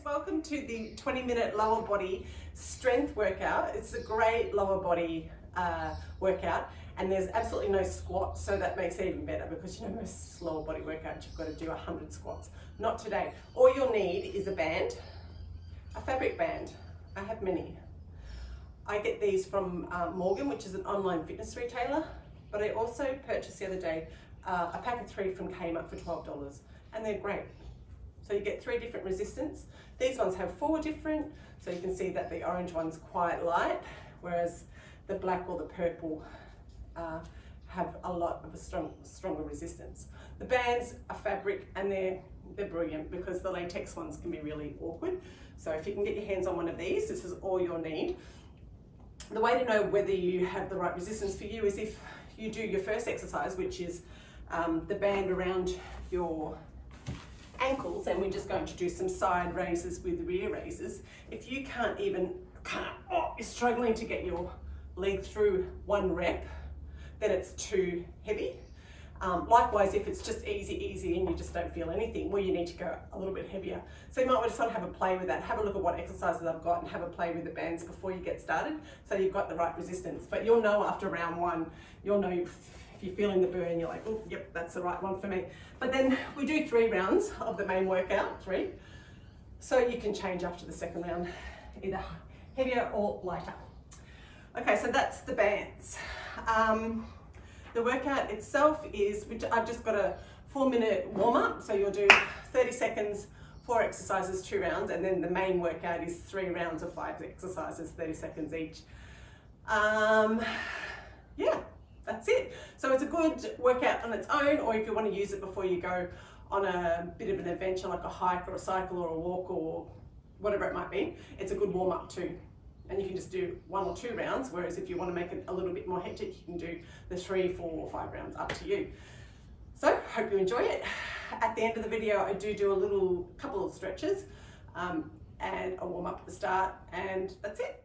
Welcome to the 20-minute lower body strength workout. It's a great lower body workout, and there's absolutely no squats, so that makes it even better because you know most lower body workouts you've got to do 100 squats. Not today. All you'll need is a band, a fabric band. I have many. I get these from Morgan, which is an online fitness retailer, but I also purchased the other day a pack of 3 from Kmart for $12, and they're great. So you get 3 different resistance. These ones have 4 different, so you can see that the orange one's quite light, whereas the black or the purple have a lot of a stronger resistance. The bands are fabric, and they're brilliant because the latex ones can be really awkward. So if you can get your hands on one of these, this is all you'll need. The way to know whether you have the right resistance for you is if you do your first exercise, which is the band around your ankles, and we're just going to do some side raises with rear raises. If you can't even, you're struggling to get your leg through 1 rep, then it's too heavy. Likewise, if it's just easy and you just don't feel anything, well, you need to go a little bit heavier. So you might want to sort of have a play with that, have a look at what exercises I've got and have a play with the bands before you get started, so you've got the right resistance. But you'll know after round 1, you'll know if you're feeling the burn, you're like, oh, yep, that's the right one for me. But then we do 3 rounds of the main workout, 3. So you can change after the second round, either heavier or lighter. Okay, so that's the bands. The workout itself is, I've just got a 4-minute warm up. So you'll do 30 seconds, 4 exercises, 2 rounds. And then the main workout is 3 rounds of 5 exercises, 30 seconds each. Yeah. That's it. So it's a good workout on its own, or if you want to use it before you go on a bit of an adventure like a hike or a cycle or a walk or whatever it might be, it's a good warm up too. And you can just do 1 or 2 rounds, whereas if you want to make it a little bit more hectic, you can do the 3, 4 or 5 rounds, up to you. So hope you enjoy it. At the end of the video, I do a couple of stretches and a warm up at the start, and that's it.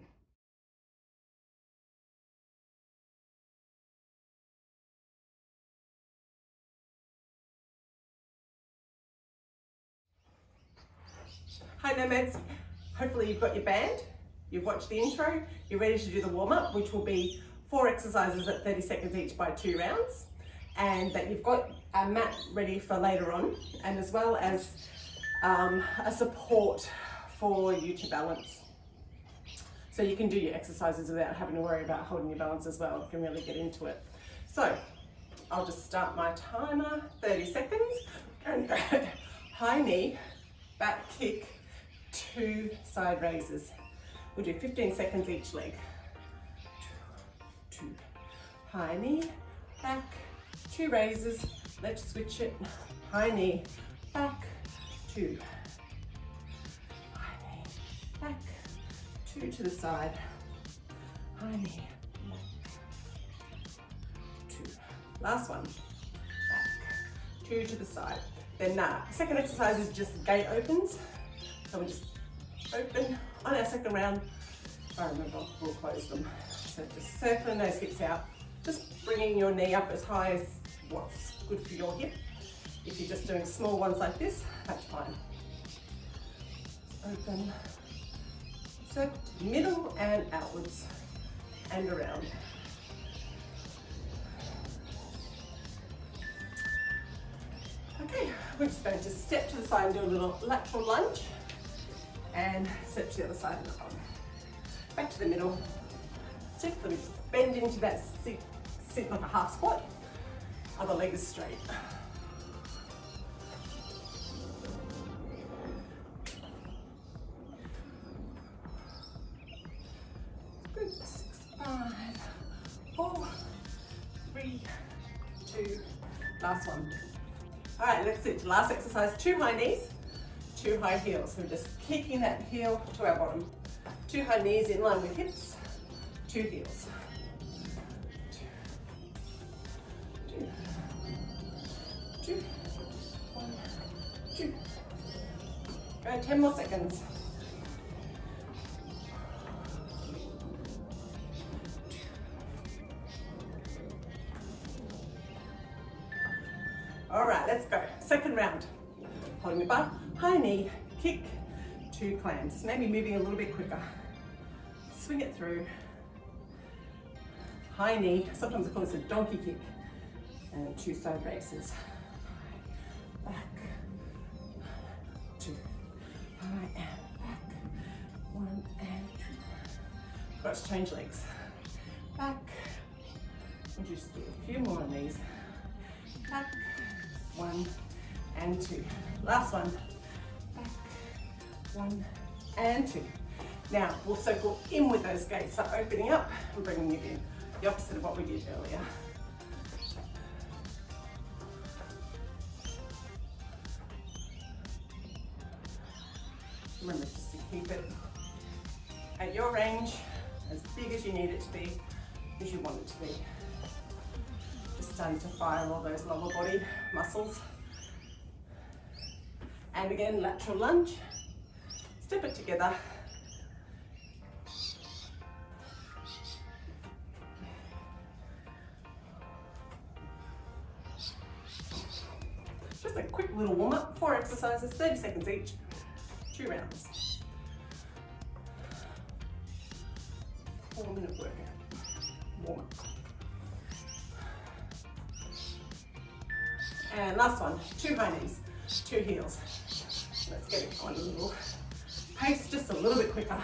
Hi Nomads, hopefully you've got your band, you've watched the intro, you're ready to do the warm-up, which will be 4 exercises at 30 seconds each by 2 rounds, and that you've got a mat ready for later on, and as well as a support for you to balance. So you can do your exercises without having to worry about holding your balance as well. You can really get into it. So I'll just start my timer, 30 seconds, and high knee, back kick, 2 side raises. We'll do 15 seconds each leg. 2, high knee, back, 2 raises. Let's switch it. High knee, back, 2. High knee, back, 2 to the side. High knee, back, 2. Last one. Back, 2 to the side. Then second exercise is just gate opens. So we just open on our second round. I remember, we'll close them. So just circling those hips out, just bringing your knee up as high as what's good for your hip. If you're just doing small ones like this, that's fine. Open, circle to the middle and outwards and around. Okay, we're just going to step to the side and do a little lateral lunge and step to the other side of the arm. Back to the middle. Just bend into that sit like a half squat. Other leg is straight. Good. 6, 5, 4, 3, 2. Last one. All right, let's do last exercise. 2 high knees, 2 high heels. So we're just kicking that heel to our bottom. 2 high knees in line with hips, 2 heels. 2, 2, 1, 2. Go 10 more seconds. All right, let's go. Second round. Holding the bar, high knee, kick, 2 clams. Maybe moving a little bit quicker. Swing it through. High knee, sometimes I call this a donkey kick. And 2 side races. Back, 2. High and back. 1 and 2. Got to change legs. Back. We'll just do a few more on these. Back. 1 and 2. Last one. Back. 1 and 2. Now we'll circle in with those gates, so opening up and bringing it in. The opposite of what we did earlier. Remember just to keep it at your range, as big as you need it to be, as you want it to be. Just starting to fire all those lower body muscles. And again, lateral lunge. Step it together. Just a quick little warm up, 4 exercises, 30 seconds each, 2 rounds. 4-minute workout, warm up. And last one, 2 high knees, 2 heels. Let's get it on a little pace, just a little bit quicker.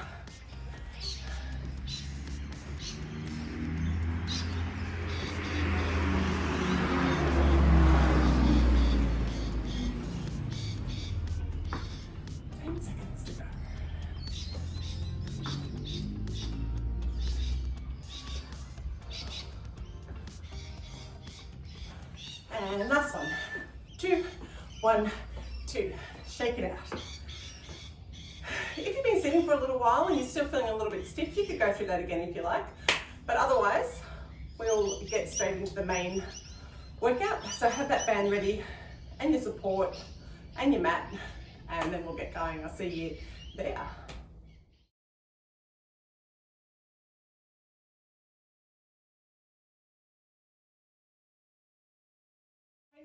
And last one, 2, 1, 2, shake it out. If you've been sitting for a little while and you're still feeling a little bit stiff, you could go through that again if you like. But otherwise, we'll get straight into the main workout. So have that band ready and your support and your mat, and then we'll get going. I'll see you there.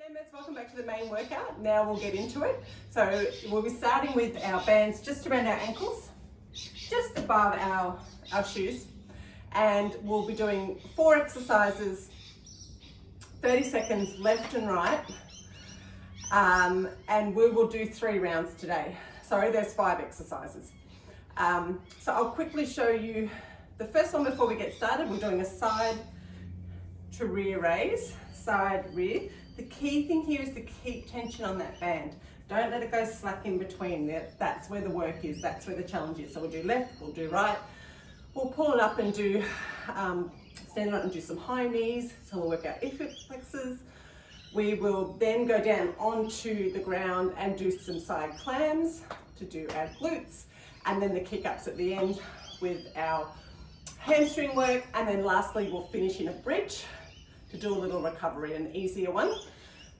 Hey mates, welcome back to the main workout. Now we'll get into it. So we'll be starting with our bands just around our ankles, just above our shoes. And we'll be doing 4 exercises, 30 seconds left and right. And we will do 3 rounds today. Sorry, there's 5 exercises. So I'll quickly show you the first one before we get started. We're doing a side to rear raise, side, rear. The key thing here is to keep tension on that band. Don't let it go slack in between. That's where the work is, that's where the challenge is. So we'll do left, we'll do right. We'll pull it up and do, stand up and do some high knees. So we'll work our hip flexors. We will then go down onto the ground and do some side clams to do our glutes. And then the kick ups at the end with our hamstring work. And then lastly, we'll finish in a bridge to do a little recovery, an easier one.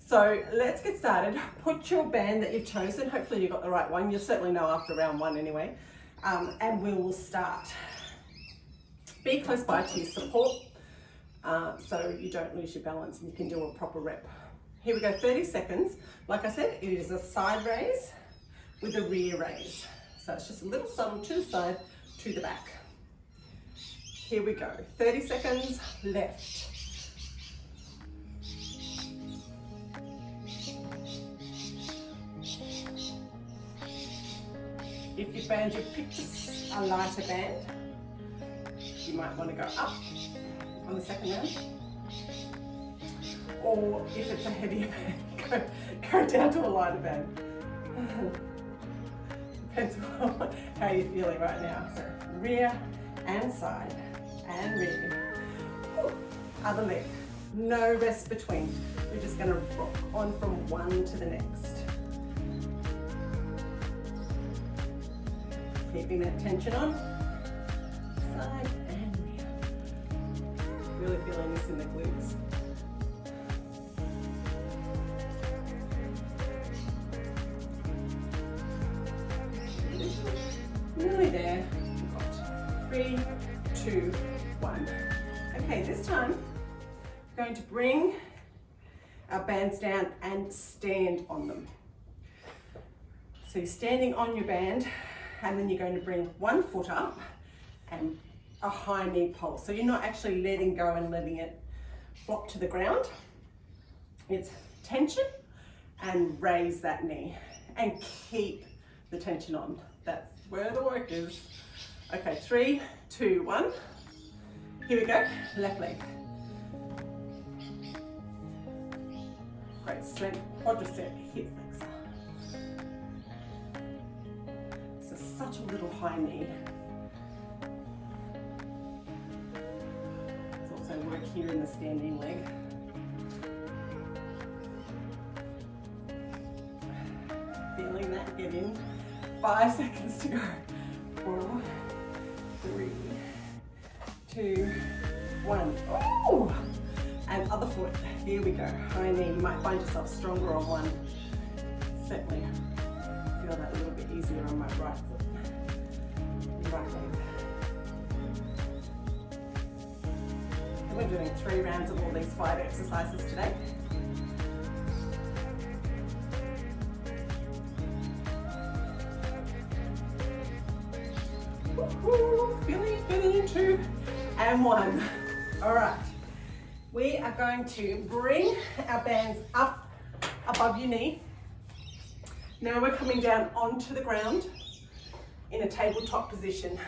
So let's get started. Put your band that you've chosen, hopefully you got the right one. You'll certainly know after round 1 anyway. And we will start. Be close by to your support so you don't lose your balance and you can do a proper rep. Here we go, 30 seconds. Like I said, it is a side raise with a rear raise. So it's just a little subtle to the side, to the back. Here we go, 30 seconds left. If you found you picked a lighter band, you might want to go up on the second round. Or if it's a heavier band, go down to a lighter band. Depends on how you're feeling right now. So rear and side and rear. Other leg. No rest between. We're just going to rock on from one to the next. Keeping that tension on. Side and down. Really feeling this in the glutes. Nearly there. We've got 3, 2, 1. Okay, this time we're going to bring our bands down and stand on them. So you're standing on your band, and then you're going to bring one foot up and a high knee pulse. So you're not actually letting go and letting it flop to the ground. It's tension and raise that knee and keep the tension on. That's where the work is. Okay, 3, 2, 1. Here we go, left leg. Great strength, quadricep, hip flexor. So such a little high knee. There's also work here in the standing leg. Feeling that get in. 5 seconds to go. 4, 3, 2, 1. Ooh! And other foot. Here we go. High knee. You might find yourself stronger on one. Certainly feel that a little bit easier on my right foot. Right leg. And we're doing 3 rounds of all these 5 exercises today. Feeling 2 and 1. All right. We are going to bring our bands up above your knee. Now we're coming down onto the ground in a tabletop position.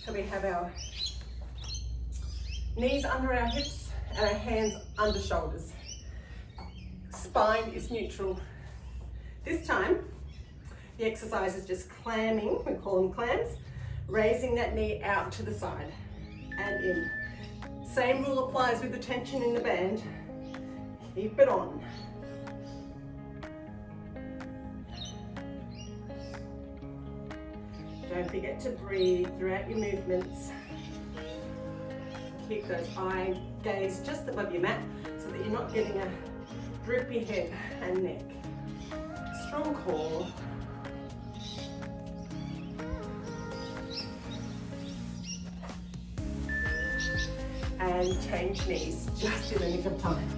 So we have our knees under our hips and our hands under shoulders. Spine is neutral. This time, the exercise is just clamming, we call them clams, raising that knee out to the side and in. Same rule applies with the tension in the band. Keep it on. Don't forget to breathe throughout your movements. Keep those eye gaze just above your mat so that you're not getting a droopy head and neck. Strong core. And change knees just in the nick of time.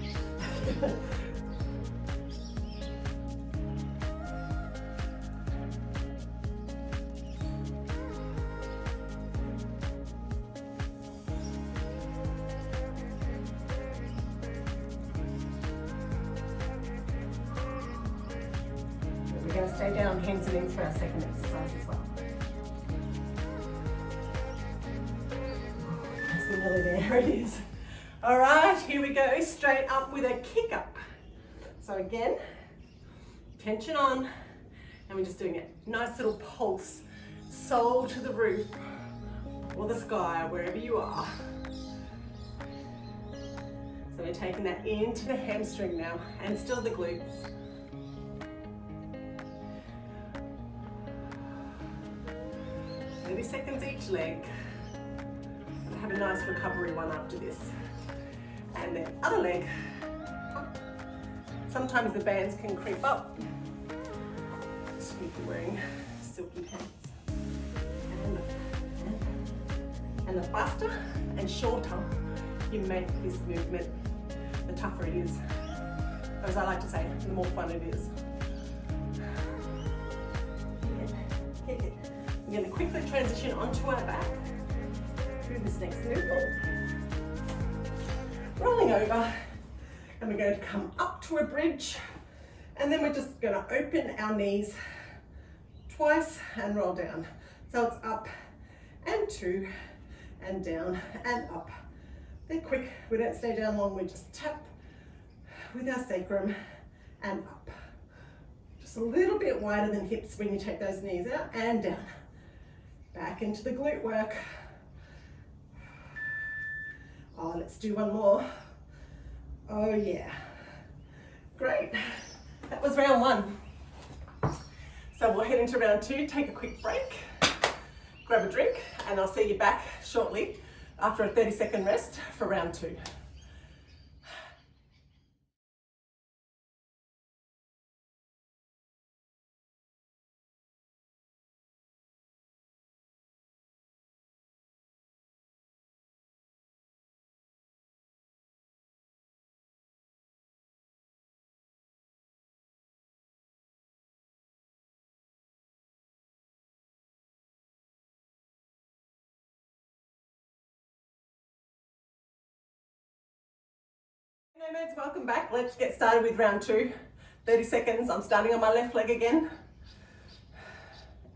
We're going to stay down on hands and knees for our second exercise as well. Nearly there it is. All right, here we go, straight up with a kick up. So again, tension on, and we're just doing a nice little pulse, sole to the roof or the sky, wherever you are. So we're taking that into the hamstring now, and still the glutes. Maybe seconds each leg. Have a nice recovery one after this. And then other leg up. Sometimes the bands can creep up. So if you're wearing silky pants. And the faster and shorter you make this movement, the tougher it is. As I like to say, the more fun it is. Kick it. We're going to quickly transition onto our back. Through this next movement. Rolling over, and we're going to come up to a bridge, and then we're just going to open our knees twice and roll down. So it's up and 2 and down and up. They're quick, we don't stay down long, we just tap with our sacrum and up. Just a little bit wider than hips when you take those knees out and down. Back into the glute work. Oh, let's do one more. Oh yeah. Great. That was round 1. So we'll head into round 2, take a quick break, grab a drink, and I'll see you back shortly after a 30-second rest for round 2. Nomads, welcome back. Let's get started with round 2. 30 seconds. I'm starting on my left leg again.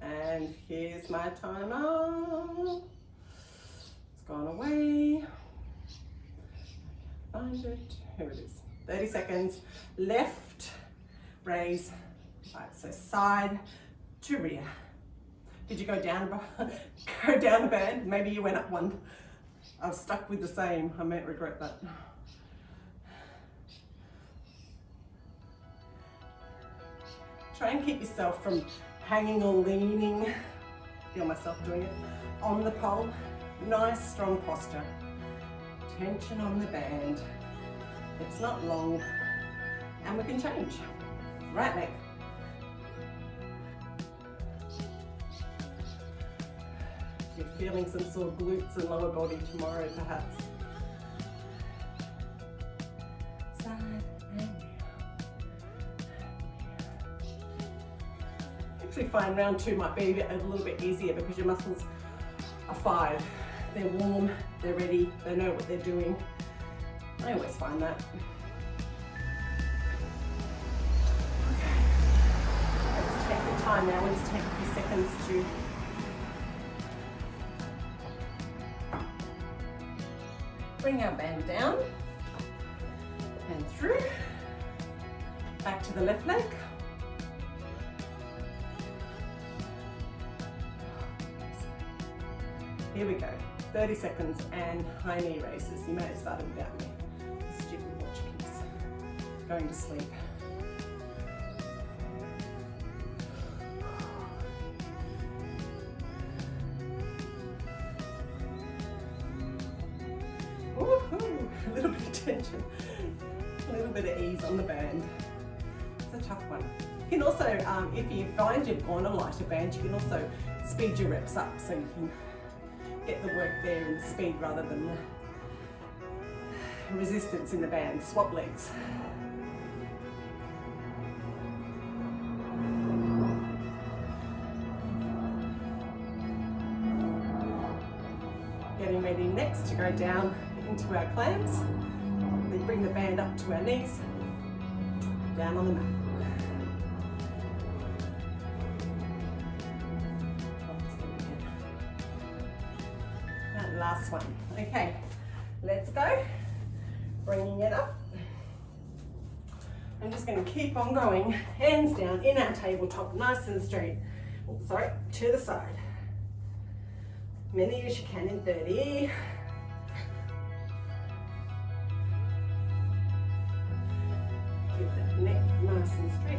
And here's my timer. It's gone away. Find it. Here it is. 30 seconds. Left, raise. Right, so side to rear. Did you go down a band? Maybe you went up one. I was stuck with the same. I might regret that. Try and keep yourself from hanging or leaning, feel myself doing it, on the pole. Nice strong posture. Tension on the band. It's not long, and we can change. Right leg. You're feeling some sore glutes and lower body tomorrow perhaps. Actually find round 2 might be a little bit easier because your muscles are fired. They're warm, they're ready, they know what they're doing. I always find that. Okay. Let's take the time now. We'll just take a few seconds to bring our band down and through. Back to the left leg. Here we go, 30 seconds and high knee raises. You may have started without me. The stupid watch keeps going to sleep. Woohoo! A little bit of tension, a little bit of ease on the band. It's a tough one. You can also, if you find you've gone a lighter band, you can also speed your reps up so you can get the work there in speed rather than the resistance in the band. Swap legs. Getting ready next to go down into our clams. We bring the band up to our knees, down on the mat. Last one. Okay, let's go. Bringing it up. I'm just going to keep on going. Hands down in our tabletop, nice and straight. Oh, sorry, to the side. Many as you can in 30. Keep that neck nice and straight.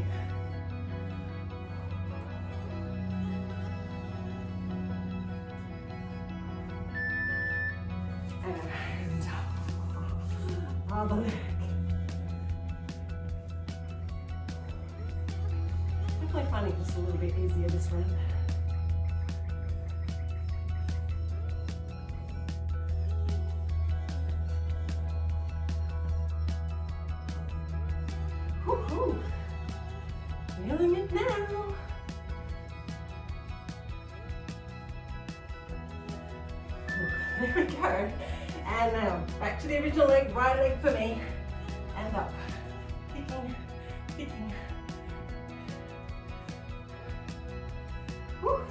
And other leg. Definitely finding this a little bit easier this round. Woohoo! Feeling it now. There we go. And now back to the original leg, right leg for me, and up. Kicking, kicking. Woo.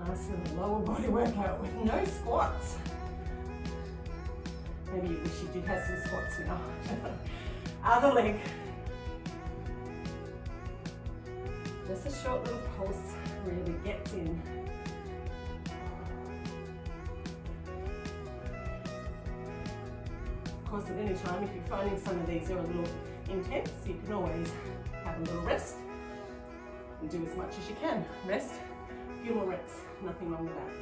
Nice little lower body workout with no squats. Maybe you wish you did have some squats now. Other leg. Just a short little pulse really gets in. course, at any time, if you're finding some of these are a little intense, you can always have a little rest and do as much as you can. Rest, a few more reps, nothing wrong with that.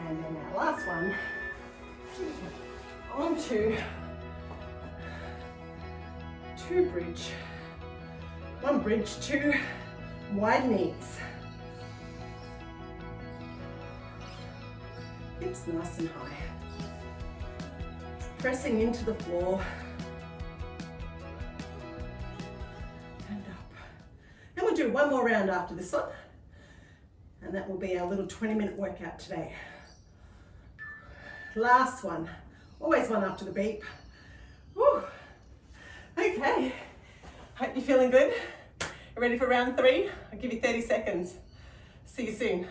And then our last one, onto 2 bridge, 1 bridge, 2 wide knees. Hips nice and high. Pressing into the floor. And up. And we'll do one more round after this one. And that will be our little 20-minute workout today. Last one. Always one after the beep. Woo. Okay. Hope you're feeling good. You ready for round 3? I'll give you 30 seconds. See you soon.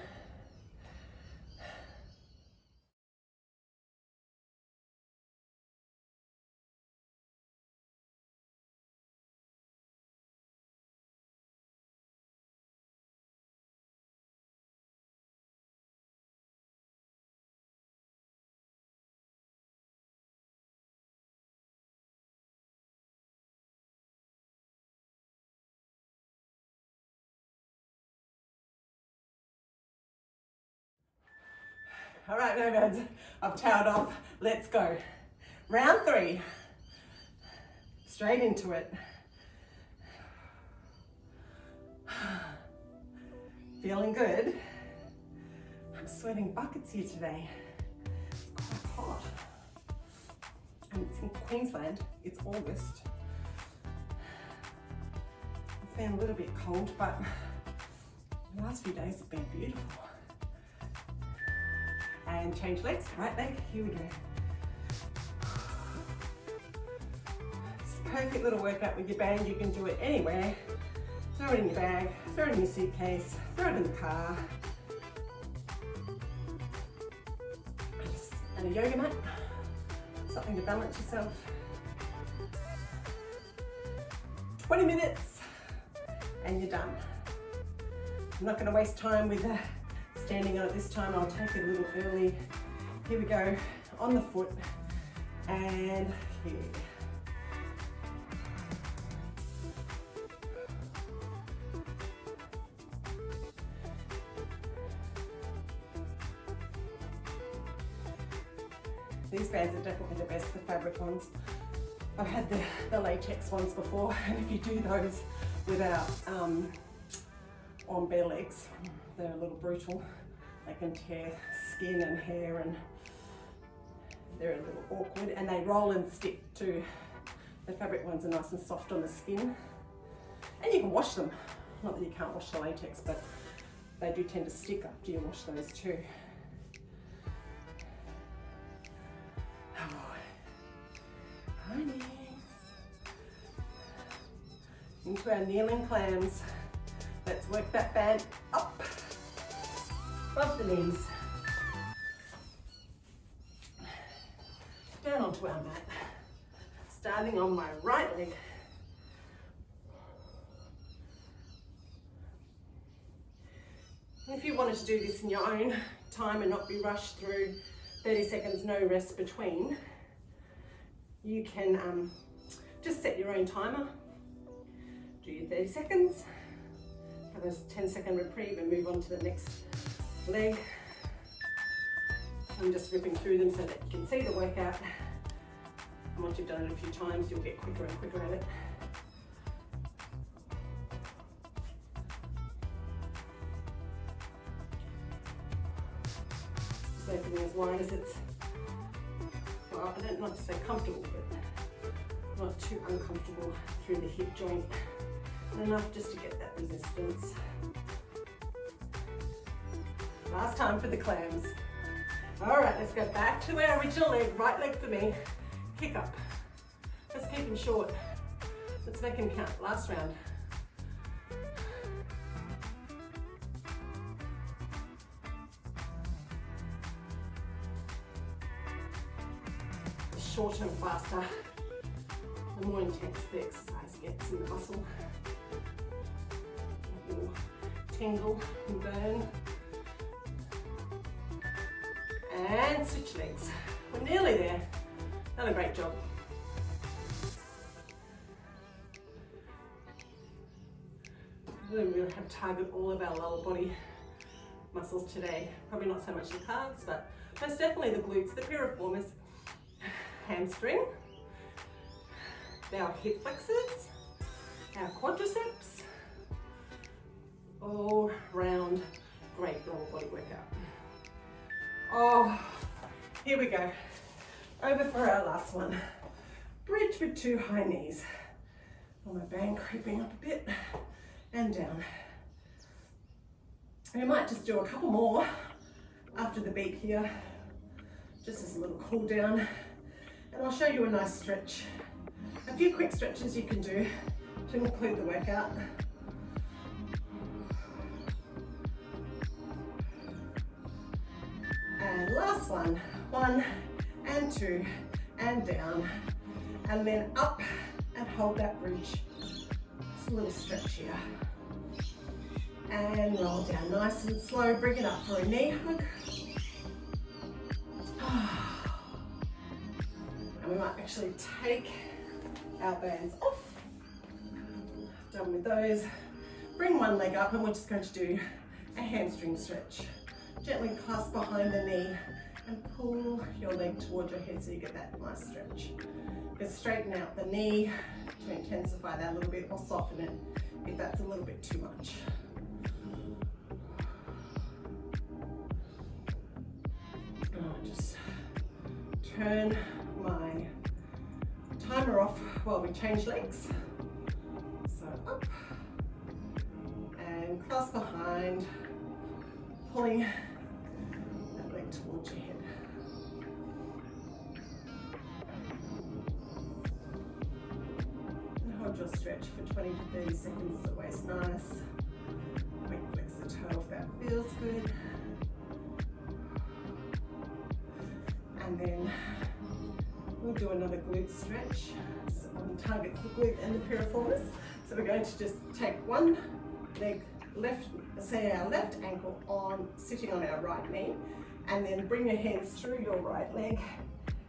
All right, nomads, I've towed off. Let's go. Round 3. Straight into it. Feeling good? I'm sweating buckets here today. It's quite hot. And it's in Queensland. It's August. It's been a little bit cold, but the last few days have been beautiful. And change legs, right leg, here we go. It's a perfect little workout with your band. You can do it anywhere. Throw it in your bag, throw it in your suitcase, throw it in the car. And a yoga mat, something to balance yourself. 20 minutes and you're done. I'm not going to waste time with standing on it this time. I'll take it a little early. Here we go, on the foot and here. These bands are definitely the best, the fabric ones. I've had the latex ones before, and if you do those without on bare legs, they're a little brutal. They can tear skin and hair, and they're a little awkward, and they roll and stick too. The fabric ones are nice and soft on the skin, and you can wash them. Not that you can't wash the latex, but they do tend to stick after you wash those too. Into our kneeling clams. Let's work that band up, above the knees. Down onto our mat. Starting on my right leg. And if you wanted to do this in your own time and not be rushed through 30 seconds, no rest between, you can just set your own timer. Do your 30 seconds, have a 10-second reprieve and move on to the next leg. I'm just ripping through them so that you can see the workout. And once you've done it a few times, you'll get quicker and quicker at it. Just opening as wide as it's, well, I don't want to say comfortable, but not too uncomfortable through the hip joint. Enough just to get that resistance. Last time for the clams. All right, let's go back to our original leg, right leg for me. Kick up. Let's keep them short. Let's make them count. Last round. The shorter and faster, the more intense the exercise gets in the muscle. Tingle and burn. And switch legs. We're nearly there. Done a great job. We really have targeted all of our lower body muscles today. Probably not so much the calves, but most definitely the glutes, the piriformis, hamstring, our hip flexors, our quadriceps, all round great lower body workout. Oh, here we go. Over for our last one. Bridge with 2 high knees. Oh, my band creeping up a bit and down. We might just do a couple more after the beat here, just as a little cool down. And I'll show you a nice stretch. A few quick stretches you can do to include the workout. And last one, 1 and 2 and down, and then up and hold that bridge. Just a little stretch here. And roll down nice and slow, bring it up for a knee hug. And we might actually take our bands off. Done with those. Bring one leg up and we're just going to do a hamstring stretch. Gently clasp behind the knee and pull your leg towards your head so you get that nice stretch. Just straighten out the knee to intensify that a little bit or soften it if that's a little bit too much. Just turn my timer off while we change legs. So up and clasp behind, pulling that leg towards your head. And hold your stretch for 20 to 30 seconds, it's always nice. Quick flex the toe if that feels good. And then we'll do another glute stretch. So target the glute and the piriformis. So we're going to just take one leg left, say our left ankle on, sitting on our right knee, and then bring your hands through your right leg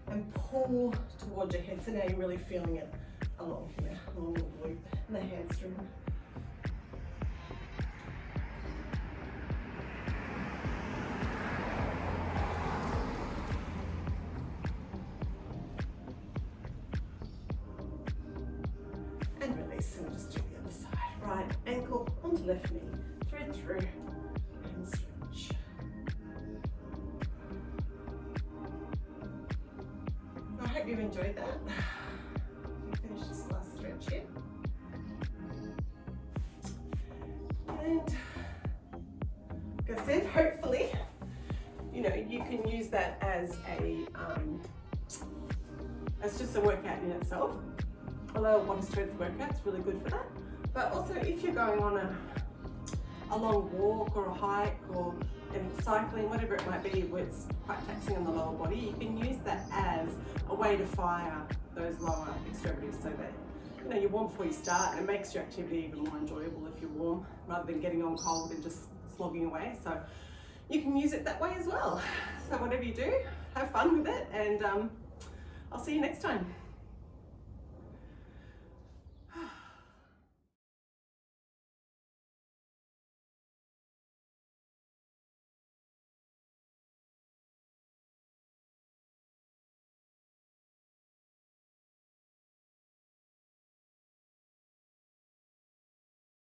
and pull towards your head. So now you're really feeling it along here, along the glute and the hamstring. And release, and just do the other side. Right ankle onto left knee, thread through and stretch. I hope you've enjoyed that. Finish this last stretch here. And like I said, hopefully, you know, you can use that as just a workout in itself. Although a body strength workout's really good for that. But also if you're going on a long walk or a hike or cycling, whatever it might be, where it's quite taxing on the lower body, you can use that as a way to fire those lower extremities so that, you know, you're warm before you start, and it makes your activity even more enjoyable if you're warm, rather than getting on cold and just slogging away. So you can use it that way as well. So whatever you do, have fun with it, and I'll see you next time.